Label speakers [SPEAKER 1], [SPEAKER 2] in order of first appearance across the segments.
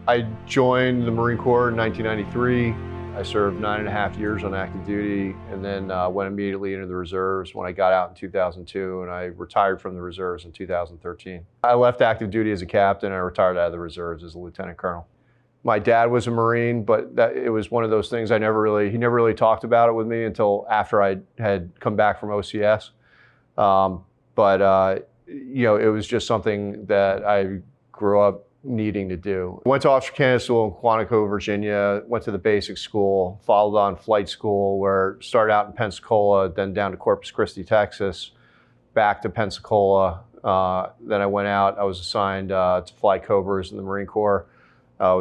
[SPEAKER 1] I joined the Marine Corps in 1993. I served 9.5 years on active duty and then went immediately into the reserves when I got out in 2002, and I retired from the reserves in 2013. I left active duty as a captain and I retired out of the reserves as a lieutenant colonel. My dad was a Marine, but it was one of those things he never really talked about it with me until after I had come back from OCS. You know, it was just something that I grew up needing to do. Went to officer candidate school in Quantico, Virginia, went to the basic school, followed on flight school, where started out in Pensacola, then down to Corpus Christi, Texas, back to Pensacola. Then I went out, I was assigned to fly Cobras in the Marine Corps. I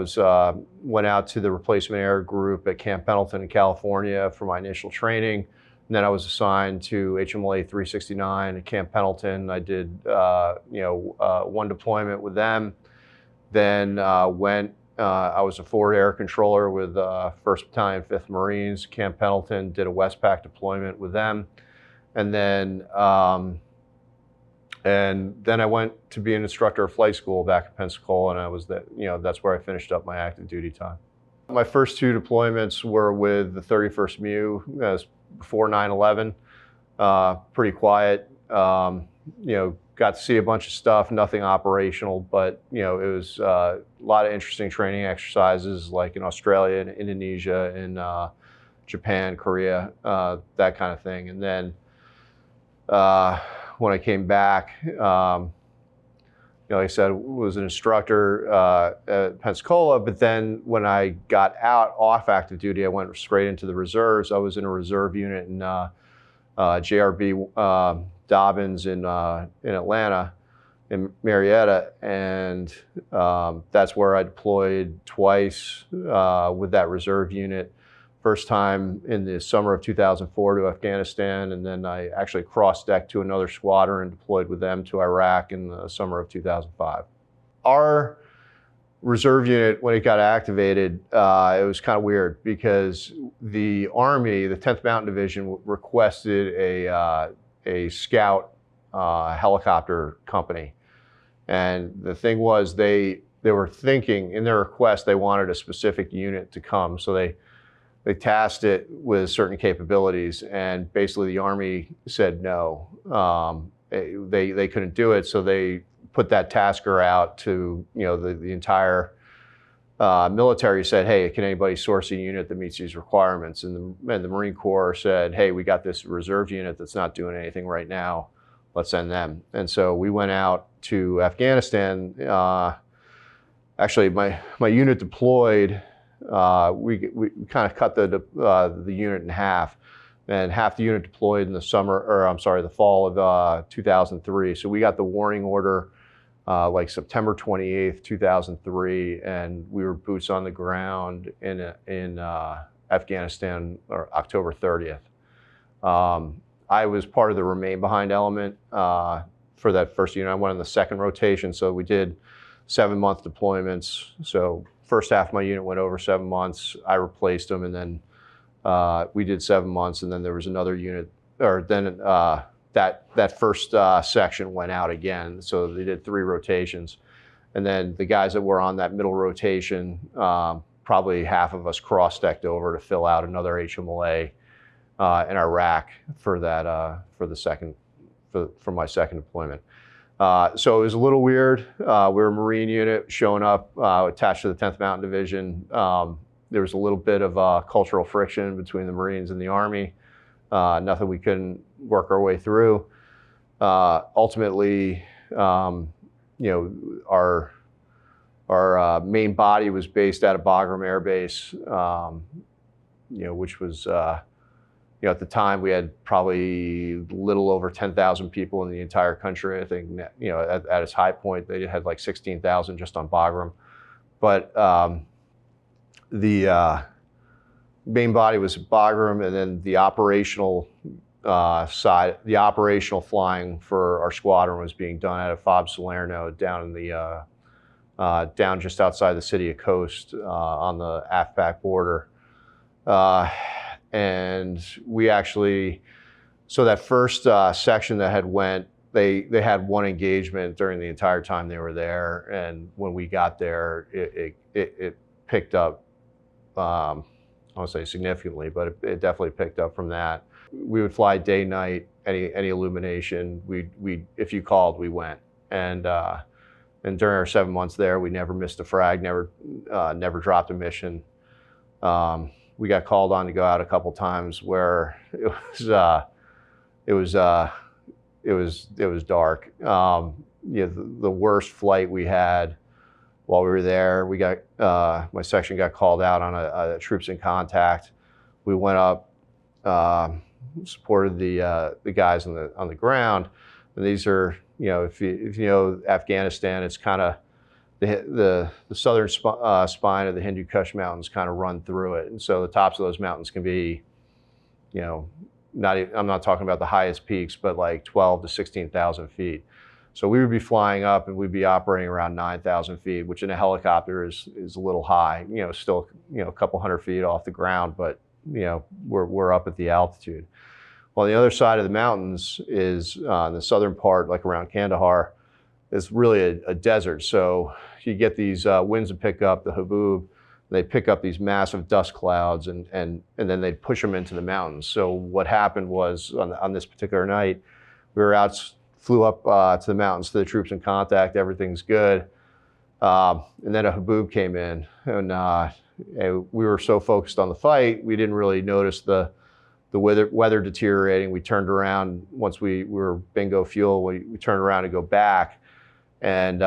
[SPEAKER 1] went out to the replacement air group at Camp Pendleton in California for my initial training. And then I was assigned to HMLA 369 at Camp Pendleton. I did one deployment with them. Then I was a forward air controller with 1st Battalion, 5th Marines, Camp Pendleton, did a Westpac deployment with them. And then I went to be an instructor of flight school back in Pensacola, and that's where I finished up my active duty time. My first 2 deployments were with the 31st MEU, before 9/11. Pretty quiet. Got to see a bunch of stuff, nothing operational, but it was a lot of interesting training exercises, like in Australia and Indonesia and Japan, Korea, that kind of thing. And then when I came back, like I said, was an instructor at Pensacola, but then when I got out off active duty, I went straight into the reserves. I was in a reserve unit in JRB Dobbins in Atlanta, in Marietta, and that's where I deployed twice with that reserve unit. First time in the summer of 2004 to Afghanistan, and then I actually cross-decked to another squadron and deployed with them to Iraq in the summer of 2005. Our reserve unit, when it got activated, it was kind of weird because the Army, the 10th Mountain Division, requested a scout helicopter company. And the thing was, they were thinking, in their request, they wanted a specific unit to come. So they tasked it with certain capabilities, and basically the Army said no. They couldn't do it, so they put that tasker out to the entire military. Said, hey, can anybody source a unit that meets these requirements? And the Marine Corps said, hey, we got this reserve unit that's not doing anything right now. Let's send them. And so we went out to Afghanistan. Actually, my unit deployed. We kind of cut the unit in half, and half the unit deployed in the fall of 2003. So we got the warning order like September 28th, 2003, and we were boots on the ground in Afghanistan or October 30th. I was part of the remain behind element for that first unit. I went on the second rotation, so we did 7-month deployments. So first half of my unit went over 7 months. I replaced them, and then we did 7 months, and then there was another unit, or then that first section went out again. So they did 3 rotations. And then the guys that were on that middle rotation, probably half of us cross-decked over to fill out another HMLA in Iraq for that for my second deployment. So it was a little weird. We were a Marine unit showing up attached to the 10th Mountain Division. There was a little bit of cultural friction between the Marines and the Army. Nothing we couldn't work our way through. Ultimately, our main body was based out of Bagram Air Base, which was at the time we had probably a little over 10,000 people in the entire country. I think at its high point they had like 16,000 just on Bagram. But the main body was at Bagram, and then the operational side, the operational flying for our squadron was being done out of FOB Salerno down in the down just outside the city of Coast on the AFPAC border. And we actually, so that first section that had went, they had one engagement during the entire time they were there, and when we got there, it it picked up, I won't say significantly, but it definitely picked up from that. We would fly day, night, any illumination. If you called, we went. And during our 7 months there, we never missed a frag, never dropped a mission. We got called on to go out a couple times where it was dark. The worst flight we had while we were there, my section got called out on a troops in contact. We went up, supported the guys on the ground, and these are, if you know Afghanistan, it's kind of the southern spine of the Hindu Kush Mountains kind of run through it, and so the tops of those mountains can be, I'm not talking about the highest peaks, but like 12 to 16,000 feet. So we would be flying up and we'd be operating around 9,000 feet, which in a helicopter is a little high, still, a couple hundred feet off the ground, but, we're up at the altitude. Well, the other side of the mountains is the southern part, like around Kandahar, is really a desert. So you get these winds that pick up, the haboob, they pick up these massive dust clouds and then they'd push them into the mountains. So what happened was on this particular night, we were out, flew up to the mountains to the troops in contact, everything's good. And then a haboob came in and we were so focused on the fight, we didn't really notice the weather deteriorating. We turned around once we were bingo fuel, we turned around to go back. And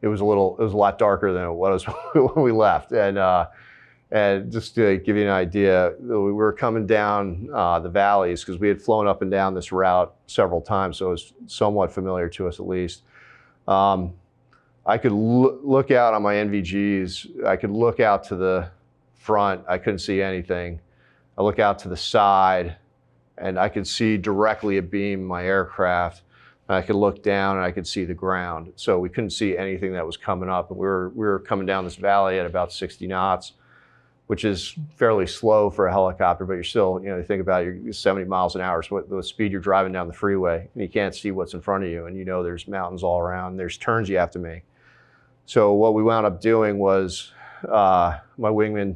[SPEAKER 1] it was a lot darker than it was when we left. And just to give you an idea, we were coming down the valleys because we had flown up and down this route several times, so it was somewhat familiar to us at least. I could look out on my NVGs. I could look out to the front. I couldn't see anything. I look out to the side, and I could see directly abeam my aircraft. And I could look down and I could see the ground. So we couldn't see anything that was coming up. And we were coming down this valley at about 60 knots, which is fairly slow for a helicopter, but you're still, you think about it, you're 70 miles an hour. So the speed you're driving down the freeway, and you can't see what's in front of you. And there's mountains all around, there's turns you have to make. So what we wound up doing was my wingman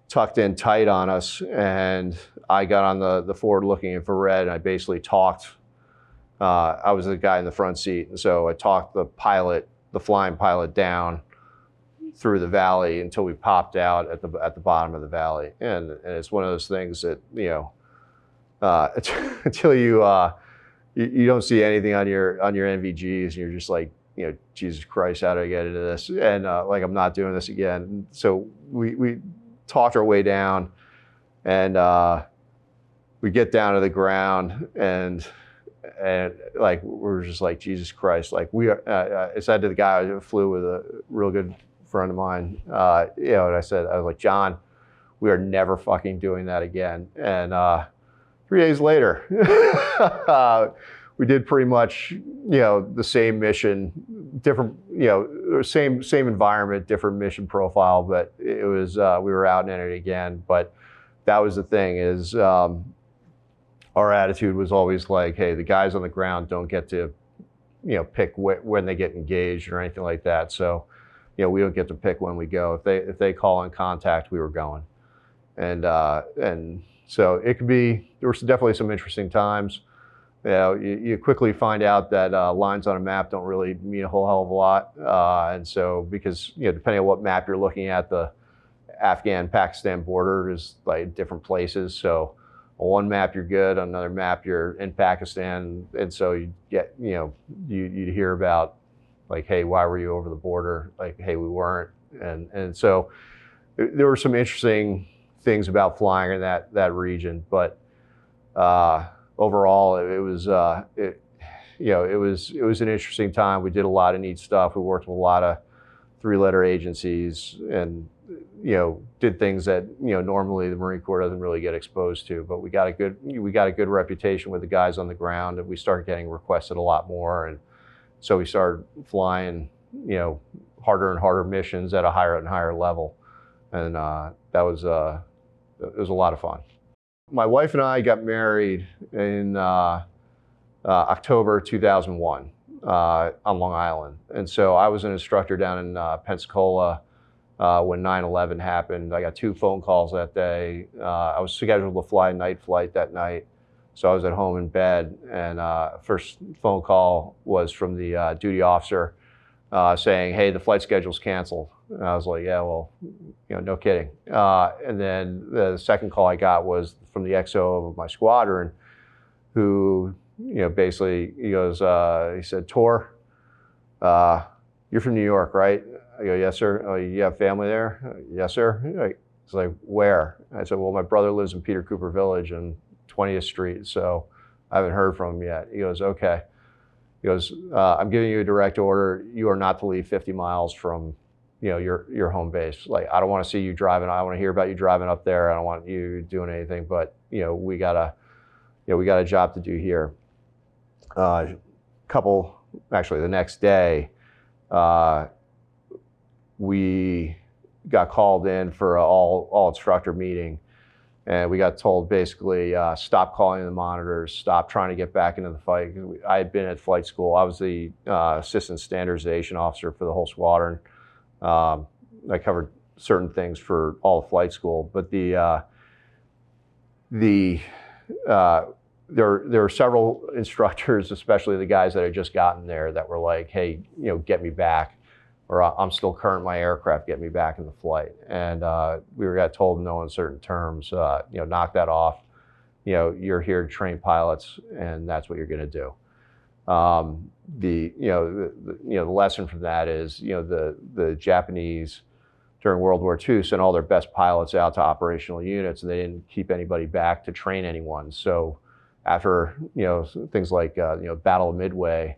[SPEAKER 1] tucked in tight on us, and I got on the forward-looking infrared, and I basically talked. I was the guy in the front seat, and so I talked the flying pilot down through the valley until we popped out at the bottom of the valley. And it's one of those things that until you don't see anything on your NVGs, and you're just like, Jesus Christ, how do I get into this? And I'm not doing this again. And so we talked our way down, and we get down to the ground, and we're just like, Jesus Christ, I said to the guy who flew with a real good friend of mine, and I was like, John, we are never fucking doing that again. And 3 days later, we did pretty much, the same mission, different, same environment, different mission profile, but it was, we were out in it again. But that was the thing is, our attitude was always like, hey, the guys on the ground don't get to, pick when they get engaged or anything like that. So, we don't get to pick when we go. If they call in contact, we were going. And so it could be, there were definitely some interesting times. You quickly find out that lines on a map don't really mean a whole hell of a lot. And so, because, depending on what map you're looking at, the Afghan-Pakistan border is like different places. So on one map you're good, on another map you're in Pakistan, and so you get, you hear about like, hey, why were you over the border? Like, hey, we weren't. And so there were some interesting things about flying in that region, but overall it was it was an interesting time. We did a lot of neat stuff. We worked with a lot of 3-letter agencies, and did things that normally the Marine Corps doesn't really get exposed to. But we got a good reputation with the guys on the ground, and we started getting requested a lot more, and so we started flying harder and harder missions at a higher and higher level, and that was it was a lot of fun. My wife and I got married in October 2001. on Long Island. And so I was an instructor down in Pensacola when 9/11 happened. I got 2 phone calls that day. I was scheduled to fly a night flight that night, so I was at home in bed, and first phone call was from the duty officer saying, "Hey, the flight schedule's canceled." And I was like, "Yeah, well, no kidding." And then the second call I got was from the XO of my squadron, who, basically he goes, he said, "Tor, you're from New York, right?" I go, "Yes, sir." "Oh, you have family there?" "Yes, sir." He's like, "Where?" I said, "Well, my brother lives in Peter Cooper Village on 20th Street, so I haven't heard from him yet." He goes, "Okay." He goes, "I'm giving you a direct order. You are not to leave 50 miles from, your home base. Like, I don't want to see you driving. I don't want to hear about you driving up there. I don't want you doing anything. But we got a job to do here." Actually, the next day, we got called in for an all instructor meeting. And we got told basically, stop calling the monitors, stop trying to get back into the fight. I had been at flight school. I was the assistant standardization officer for the whole squadron. I covered certain things for all of flight school, but there were several instructors, especially the guys that had just gotten there, that were like, "Hey, get me back," or "I'm still current in my aircraft, get me back in the flight." And we got told in no uncertain terms, knock that off. You're here to train pilots, and that's what you're going to do. The lesson from that is, the Japanese during World War II sent all their best pilots out to operational units, and they didn't keep anybody back to train anyone. So after things like Battle of Midway,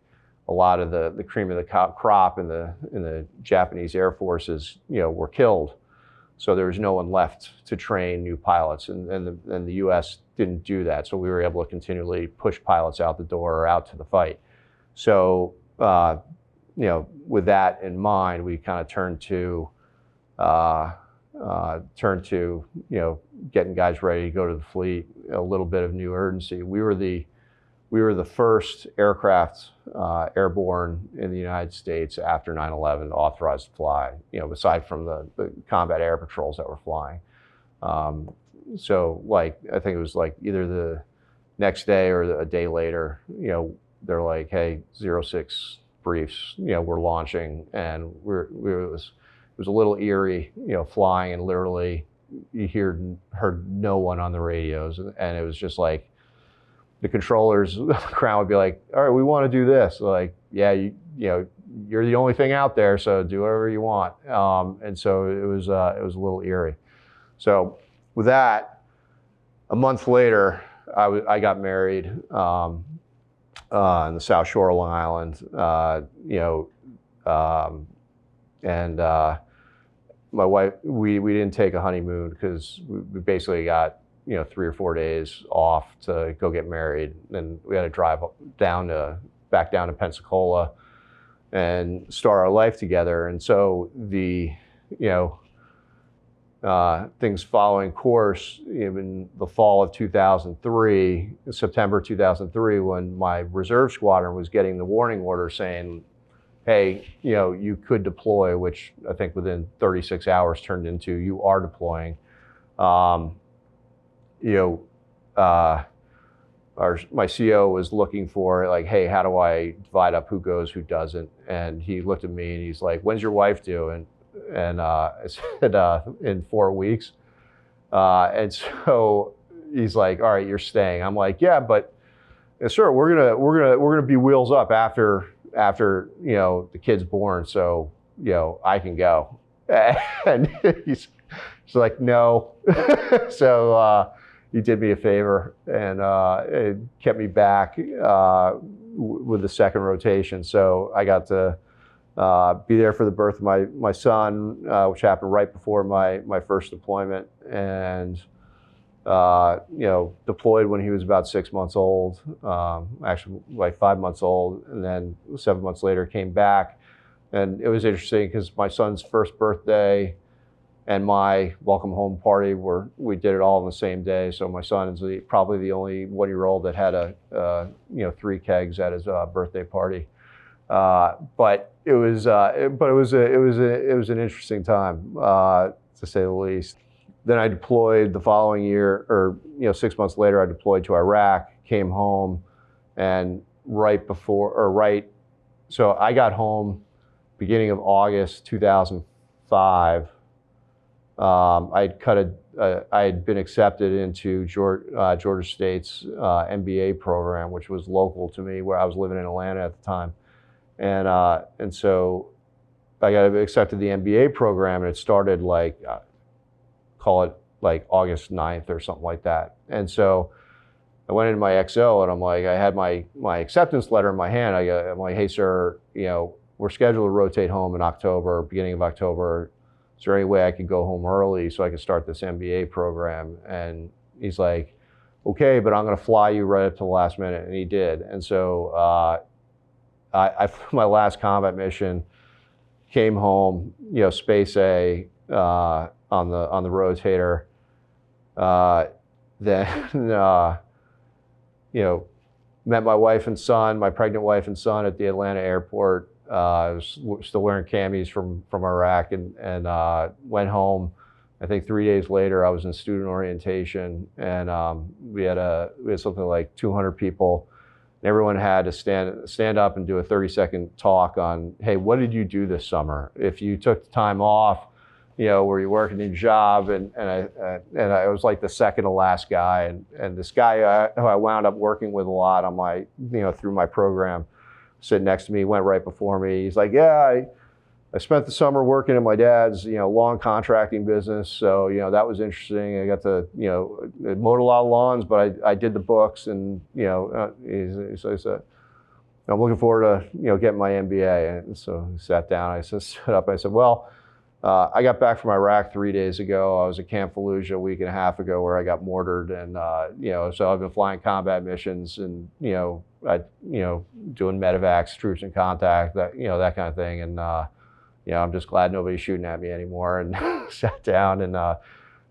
[SPEAKER 1] a lot of the cream of the crop in the Japanese Air Forces, were killed. So there was no one left to train new pilots, and the U.S. didn't do that. So we were able to continually push pilots out the door or out to the fight. So with that in mind, we kind of turned to getting guys ready to go to the fleet. A little bit of new urgency. We were the first aircraft airborne in the United States after 9/11 authorized to fly, aside from the combat air patrols that were flying. So I think it was either the next day or a day later, they're like, "Hey, 06 briefs, we're launching." And it was a little eerie, flying, and literally you heard no one on the radios. And it was just like, the controllers on the ground would be like, "All right, we want to do this." Like, "Yeah, you're the only thing out there, so do whatever you want." And so it was a little eerie. So with that, a month later, I got married in the South Shore of Long Island. And my wife, we didn't take a honeymoon because we basically got 3 or 4 days off to go get married. And we had to drive back down to Pensacola and start our life together. And so things following course in the fall of 2003, September 2003, when my reserve squadron was getting the warning order saying, "Hey, you could deploy," which I think within 36 hours turned into, "You are deploying." My CO was looking for "Hey, how do I divide up who goes, who doesn't?" And he looked at me and he's like, "When's your wife due?" And I said, "In 4 weeks." And so he's like, "All right, you're staying." I'm like, "Yeah, but sir, we're gonna be wheels up after the kid's born, so I can go." And he's like, "No." So he did me a favor and it kept me back with the second rotation. So I got to be there for the birth of my son, which happened right before my first deployment, and deployed when he was about 6 months old, actually 5 months old, and then 7 months later came back. And it was interesting because my son's first birthday and my welcome home party we did it all on the same day. So my son is probably the only 1-year-old that had 3 kegs at his birthday party. But it was an interesting time, to say the least. Then I deployed the following year, or 6 months later, I deployed to Iraq, came home, and so I got home beginning of August 2005. I had been accepted into Georgia State's MBA program, which was local to me, where I was living in Atlanta at the time, and so I got accepted to the MBA program, and it started call it like August 9th or something like that. And so I went into my XO, and I'm like, I had my acceptance letter in my hand. I'm like, hey sir, we're scheduled to rotate home in October, beginning of October. Is there any way I could go home early so I could start this MBA program? And he's like, okay, but I'm going to fly you right up to the last minute. And he did. And so my last combat mission, came home, Space A on the rotator. Then met my wife and son, my pregnant wife and son, at the Atlanta airport. I was still wearing camis from Iraq, and went home. I think 3 days later, I was in student orientation, and we had something like 200 people. And everyone had to stand up and do a 30-second talk on, hey, what did you do this summer? If you took the time off, were you working your job? And I was like the second to last guy, and this guy who I wound up working with a lot on my through my program, sitting next to me, went right before me. He's like, yeah, I spent the summer working in my dad's lawn contracting business, so that was interesting. I got to mowed a lot of lawns, but I did the books, and so I said, I'm looking forward to getting my MBA. And so he sat down. I stood up. I said, well, I got back from Iraq 3 days ago. I was at Camp Fallujah a week and a half ago, where I got mortared, and so I've been flying combat missions, and doing medevacs, troops in contact, that kind of thing, and I'm just glad nobody's shooting at me anymore. And sat down, and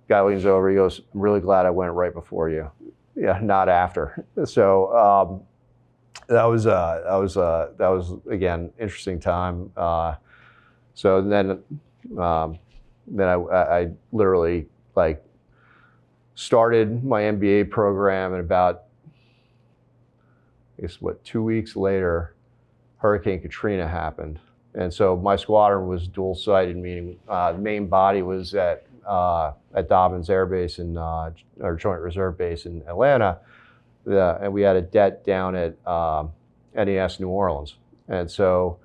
[SPEAKER 1] guy leans over. He goes, I'm really glad I went right before you, not after. So that was again interesting time. So then I literally started my MBA program, and about 2 weeks later, Hurricane Katrina happened. And so my squadron was dual-sided, meaning the main body was at Dobbins Air Base or Joint Reserve Base in Atlanta, and we had a det down at NES New Orleans. And so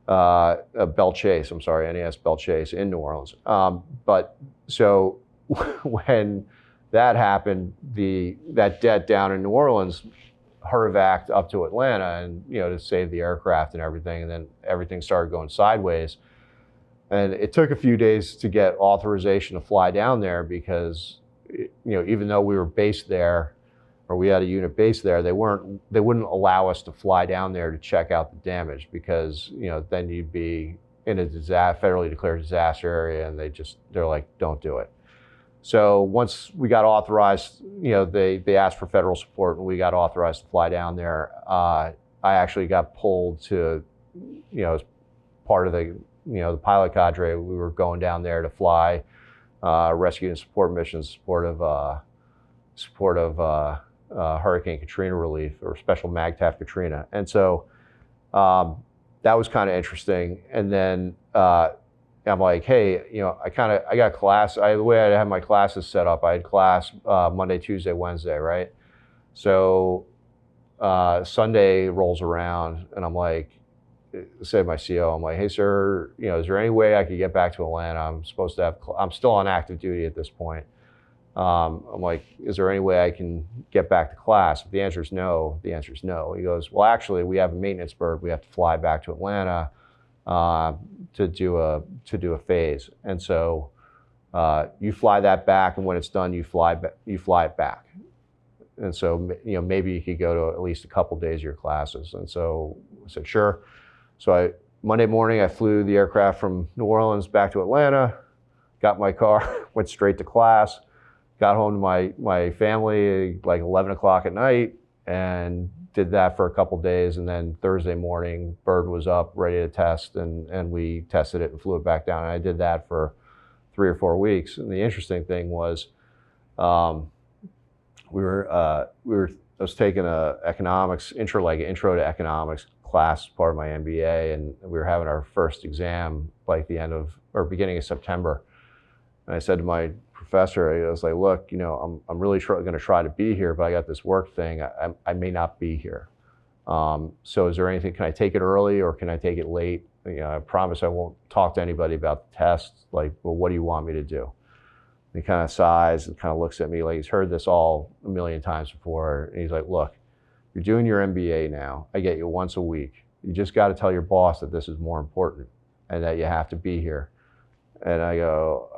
[SPEAKER 1] Belle Chase, NES Belle Chase in New Orleans. But so when that happened, that det down in New Orleans Hervac'd up to Atlanta, and to save the aircraft and everything, and then everything started going sideways. And it took a few days to get authorization to fly down there, because even though we were based there, or we had a unit based there, they wouldn't allow us to fly down there to check out the damage, because then you'd be in a federally declared disaster area, and they're like, don't do it. So once we got authorized, they asked for federal support, and we got authorized to fly down there. I actually got pulled to, as part of the pilot cadre. We were going down there to fly rescue and support missions, support of Hurricane Katrina relief, or Special MAGTF Katrina. And so that was kind of interesting. And then I'm like, hey, I got class. The way I had my classes set up, I had class Monday, Tuesday, Wednesday, right? So Sunday rolls around, and I'm like, say to my CO, I'm like, hey sir, is there any way I could get back to Atlanta? I'm still on active duty at this point. I'm like, is there any way I can get back to class? If the answer is no, the answer is no. He goes, well, actually, we have a maintenance berth. We have to fly back to Atlanta to do a phase. And so you fly that back, and when it's done, you fly it back. And so maybe you could go to at least a couple days of your classes. And so I said, sure. So Monday morning, I flew the aircraft from New Orleans back to Atlanta, got my car, went straight to class, got home to my family like 11 o'clock at night, and did that for a couple days, and then Thursday morning, bird was up, ready to test, and we tested it and flew it back down. And I did that for 3 or 4 weeks. And the interesting thing was, I was taking a economics intro to economics class, part of my MBA, and we were having our first exam like the end of or beginning of September. And I said to my professor, I was like, look, I'm really going to try to be here, but I got this work thing. I may not be here. So is there anything, can I take it early or can I take it late? I promise I won't talk to anybody about the test. Like, well, what do you want me to do? And he kind of sighs and kind of looks at me like he's heard this all a million times before. And he's like, look, you're doing your MBA now. I get you once a week. You just got to tell your boss that this is more important and that you have to be here. And I go,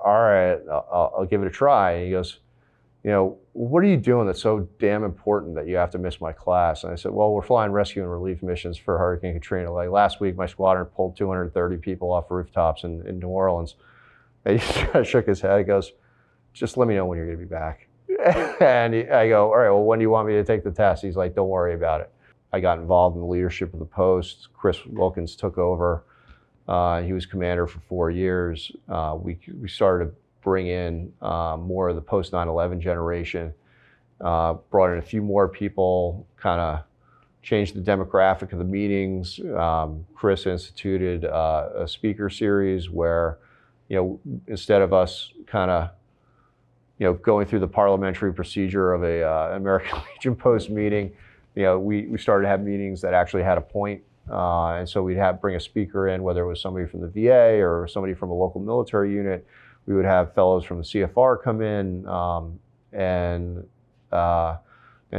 [SPEAKER 1] all right, I'll give it a try. And he goes, what are you doing that's so damn important that you have to miss my class? And I said, well, we're flying rescue and relief missions for Hurricane Katrina. Like last week, my squadron pulled 230 people off rooftops in New Orleans. And he kind of shook his head. He goes, just let me know when you're going to be back. And I go, all right, well, when do you want me to take the test? He's like, don't worry about it. I got involved in the leadership of the post. Chris Wilkins took over. He was commander for 4 years. We started to bring in more of the post 9/11 generation, brought in a few more people, kind of changed the demographic of the meetings. Chris instituted a speaker series where, instead of us kind of, going through the parliamentary procedure of a American Legion post meeting, we started to have meetings that actually had a point. And so we'd bring a speaker in, whether it was somebody from the VA or somebody from a local military unit. We would have fellows from the CFR come in and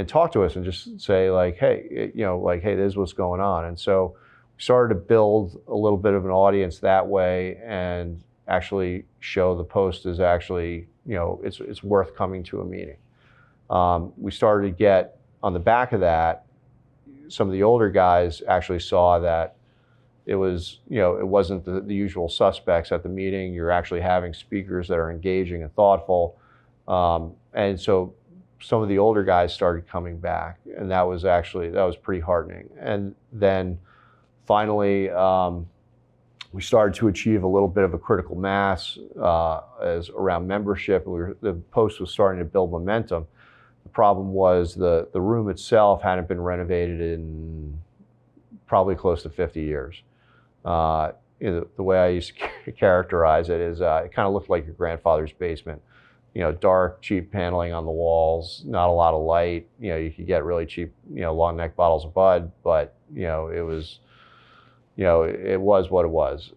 [SPEAKER 1] talk to us and just say like, hey, hey, this is what's going on. And so we started to build a little bit of an audience that way and actually show the post is actually, it's worth coming to a meeting. We started to get on the back of that. Some of the older guys actually saw that it was, it wasn't the usual suspects at the meeting. You're actually having speakers that are engaging and thoughtful. And so some of the older guys started coming back, and that was pretty heartening. And then finally, we started to achieve a little bit of a critical mass as around membership. The post was starting to build momentum. The problem was the room itself hadn't been renovated in probably close to 50 years. The way I used to characterize it is it kind of looked like your grandfather's basement. Dark, cheap paneling on the walls, not a lot of light. You could get really cheap, long neck bottles of Bud, but it was what it was.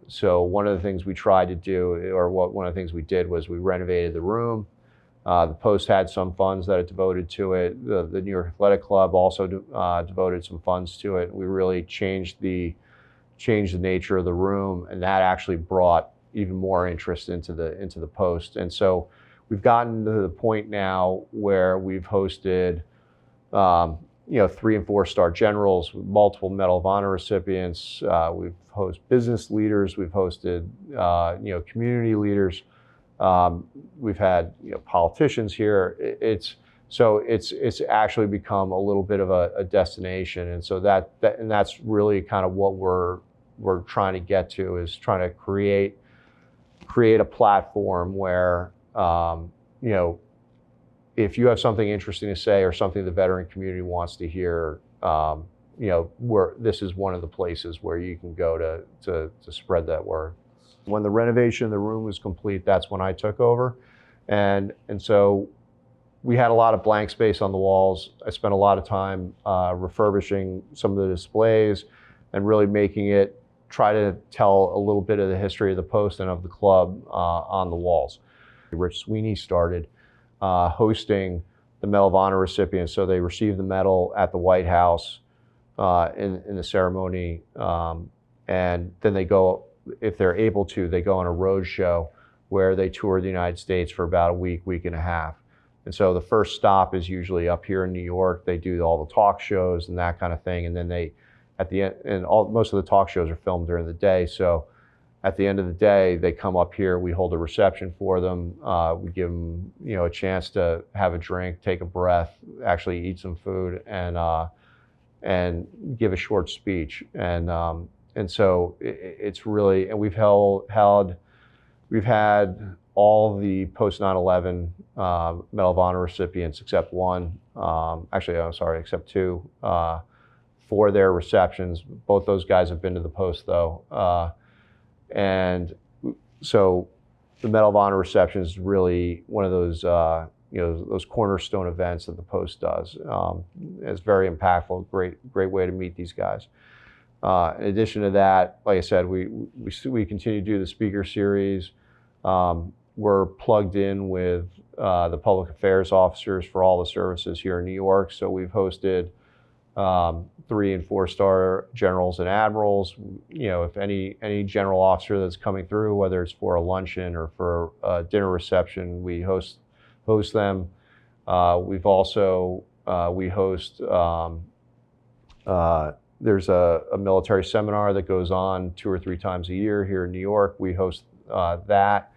[SPEAKER 1] So one of the things we tried to do, one of the things we did was we renovated the room. The Post had some funds that it devoted to it. The New York Athletic Club also devoted some funds to it. We really changed the nature of the room, and that actually brought even more interest into the Post. And so we've gotten to the point now where we've hosted 3 and 4 star generals, multiple Medal of Honor recipients. We've hosted business leaders. We've hosted community leaders. We've had politicians here. It's actually become a little bit of a destination, and so that's really kind of what we're trying to get to, is trying to create a platform where if you have something interesting to say or something the veteran community wants to hear, this is one of the places where you can go to spread that word. When the renovation of the room was complete, that's when I took over. And so we had a lot of blank space on the walls. I spent a lot of time refurbishing some of the displays and really making it, try to tell a little bit of the history of the Post and of the club on the walls. Rich Sweeney started hosting the Medal of Honor recipients. So they received the medal at the White House in the ceremony, and then they go, if they're able to, they go on a road show where they tour the United States for about a week and a half. And so the first stop is usually up here in New York. They do all the talk shows and that kind of thing. And then at the end, most of the talk shows are filmed during the day. So at the end of the day, they come up here, we hold a reception for them, we give them, a chance to have a drink, take a breath, actually eat some food, and give a short speech. And so it's really, and we've had all the post 9/11 Medal of Honor recipients except one, except two, for their receptions. Both those guys have been to the post though. And so the Medal of Honor reception is really one of those, those cornerstone events that the post does. It's very impactful, great way to meet these guys. In addition to that, like I said, we continue to do the speaker series. We're plugged in with the public affairs officers for all the services here in New York. So we've hosted 3- and 4-star generals and admirals. If any general officer that's coming through, whether it's for a luncheon or for a dinner reception, we host them. We've also we host. There's a military seminar that goes on 2 or 3 times a year here in New York. We host that.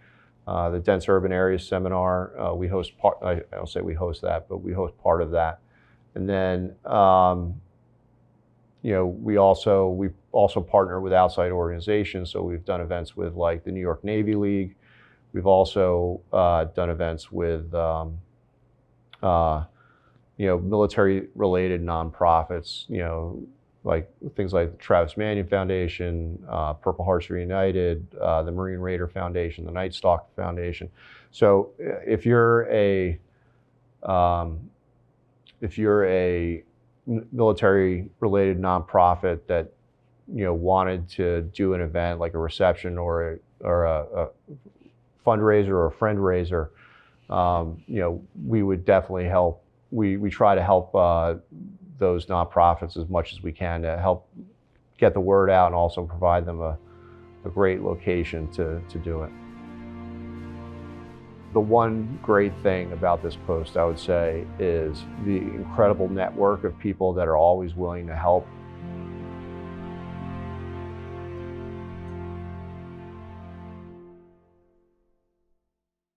[SPEAKER 1] The Dense Urban Areas Seminar. We host part. I don't say we host that, but we host part of that. And then we also partner with outside organizations. So we've done events with like the New York Navy League. We've also done events with military-related nonprofits. Like things like the Travis Manion Foundation, Purple Hearts Reunited, the Marine Raider Foundation, the Night Stalker Foundation. So if you're a military-related nonprofit that wanted to do an event like a reception or a fundraiser or a friend raiser, we would definitely help. We try to help those nonprofits as much as we can to help get the word out and also provide them a great location to do it. The one great thing about this post, I would say, is the incredible network of people that are always willing to help